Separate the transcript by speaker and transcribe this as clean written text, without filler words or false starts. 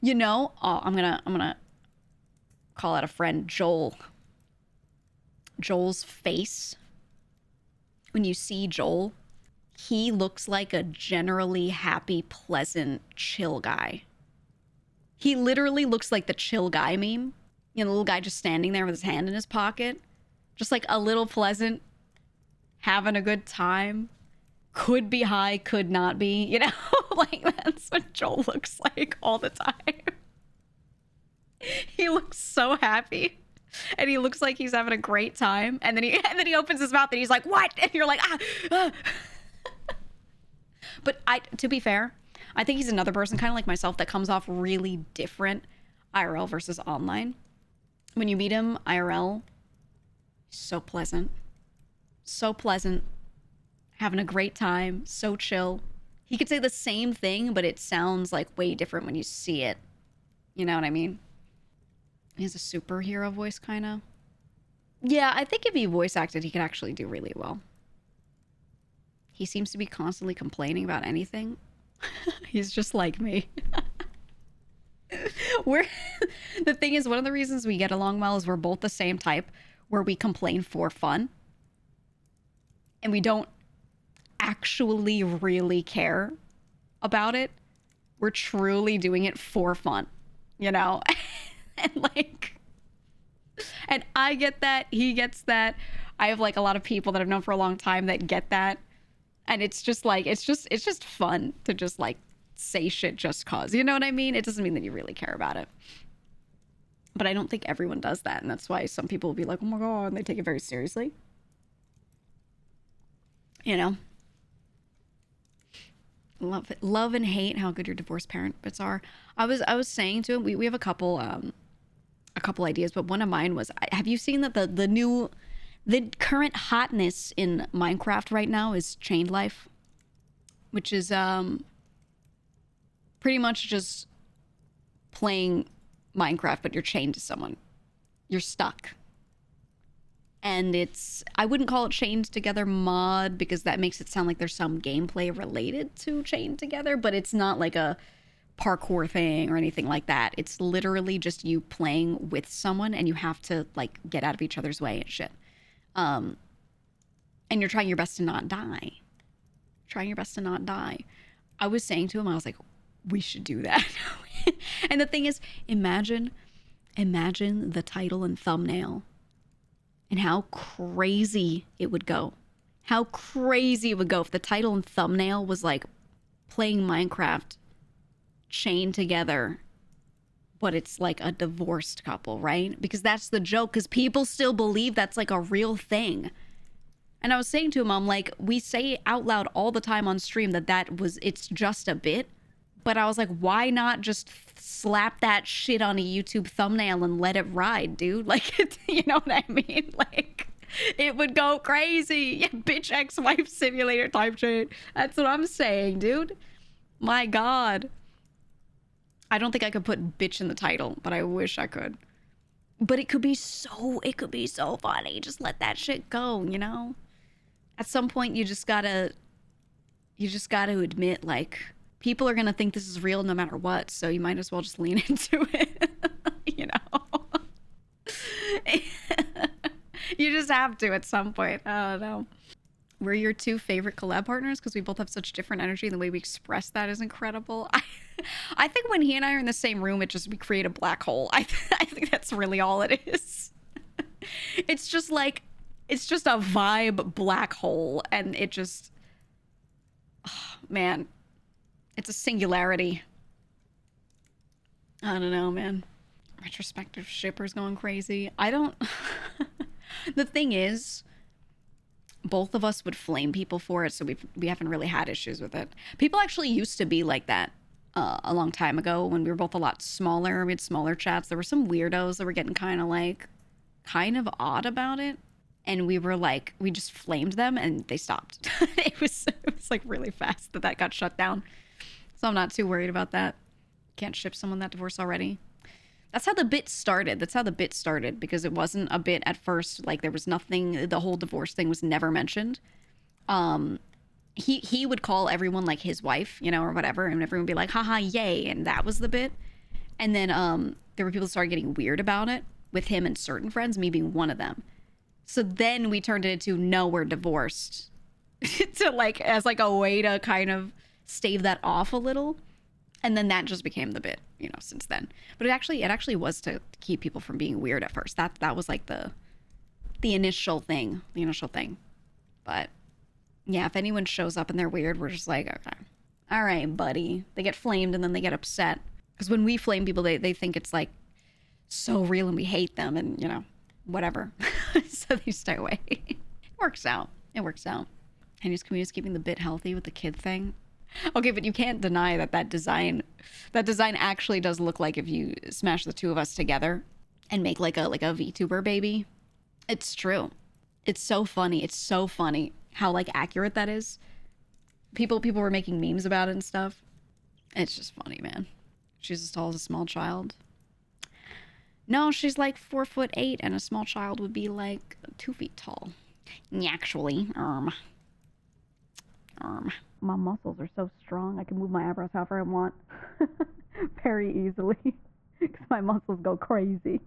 Speaker 1: You know, oh, I'm gonna call out a friend, Joel. Joel's face. When you see Joel, he looks like a generally happy, pleasant, chill guy. He literally looks like the chill guy meme. You know, the little guy just standing there with his hand in his pocket. Just like a little pleasant, having a good time. Could be high, could not be, you know? Like, that's what Joel looks like all the time. He looks so happy. And he looks like he's having a great time. And then he opens his mouth and he's like, what? And you're like, ah. But to be fair, I think he's another person kind of like myself that comes off really different IRL versus online. When you meet him IRL, so pleasant. So pleasant. Having a great time. So chill. He could say the same thing, but it sounds like way different when you see it. You know what I mean? He has a superhero voice, kind of. Yeah, I think if he voice acted, he could actually do really well. He seems to be constantly complaining about anything. He's just like me. The thing is, one of the reasons we get along well is we're both the same type, where we complain for fun. And we don't actually really care about it. We're truly doing it for fun, you know? And like, and I get that, he gets that. I have like a lot of people that I've known for a long time that get that. And it's just like, it's just fun to just like say shit just cause, you know what I mean? It doesn't mean that you really care about it. But I don't think everyone does that. And that's why some people will be like, oh my God, and they take it very seriously. You know? Love and hate how good your divorced parents are. I was saying to him, we have a couple ideas, but one of mine was, have you seen that the current hotness in Minecraft right now is chained life, which is pretty much just playing Minecraft, but you're chained to someone. You're stuck. And I wouldn't call it chained together mod because that makes it sound like there's some gameplay related to chained together, but it's not like a parkour thing or anything like that. It's literally just you playing with someone and you have to like get out of each other's way and shit. And you're trying your best to not die. I was saying to him, I was like, we should do that. And the thing is, imagine the title and thumbnail and how crazy it would go. How crazy it would go if the title and thumbnail was like playing Minecraft chained together, but it's like a divorced couple, right? Because that's the joke, because people still believe that's like a real thing. And I was saying to him, I'm like, we say out loud all the time on stream it's just a bit. But I was like, why not just slap that shit on a YouTube thumbnail and let it ride, dude? Like, you know what I mean? Like, it would go crazy. Yeah, bitch ex-wife simulator type shit. That's what I'm saying, dude. My God. I don't think I could put bitch in the title, but I wish I could. But it could be so funny. Just let that shit go, you know? At some point, you just gotta admit, like, people are gonna think this is real no matter what, so you might as well just lean into it, you know? You just have to at some point. I don't know. We're your two favorite collab partners because we both have such different energy, and the way we express that is incredible. I think when he and I are in the same room, we create a black hole. I think that's really all it is. It's just a vibe black hole, and it just, oh, man, it's a singularity. I don't know, man. Retrospective shippers going crazy. The thing is, both of us would flame people for it, so we haven't really had issues with it. People actually used to be like that a long time ago when we were both a lot smaller. We had smaller chats. There were some weirdos that were getting kind of odd about it, and we just flamed them and they stopped. It was like really fast that got shut down, so I'm not too worried about that. Can't ship someone that divorced already. That's how the bit started. Because it wasn't a bit at first. Like, there was nothing, the whole divorce thing was never mentioned. He would call everyone like his wife, you know, or whatever, and everyone would be like, haha, yay, and that was the bit. And then there were people who started getting weird about it with him and certain friends, me being one of them. So then we turned it into, no, we're divorced. To like, as like a way to kind of stave that off a little. And then that just became the bit, you know, since then. But it actually was to keep people from being weird at first. That was like the initial thing. But yeah, if anyone shows up and they're weird, we're just like, okay, all right, buddy. They get flamed and then they get upset. Because when we flame people, they think it's like so real and we hate them and, you know, whatever. So they stay away. It works out. And can we just keeping the bit healthy with the kid thing? Okay, but you can't deny that design actually does look like if you smash the two of us together and make like a VTuber baby. It's true. It's so funny. It's so funny how like accurate that is. People were making memes about it and stuff. It's just funny, man. She's as tall as a small child. No, she's like 4'8", and a small child would be like 2 feet tall. Actually, my muscles are so strong. I can move my eyebrows however I want, very easily, because my muscles go crazy.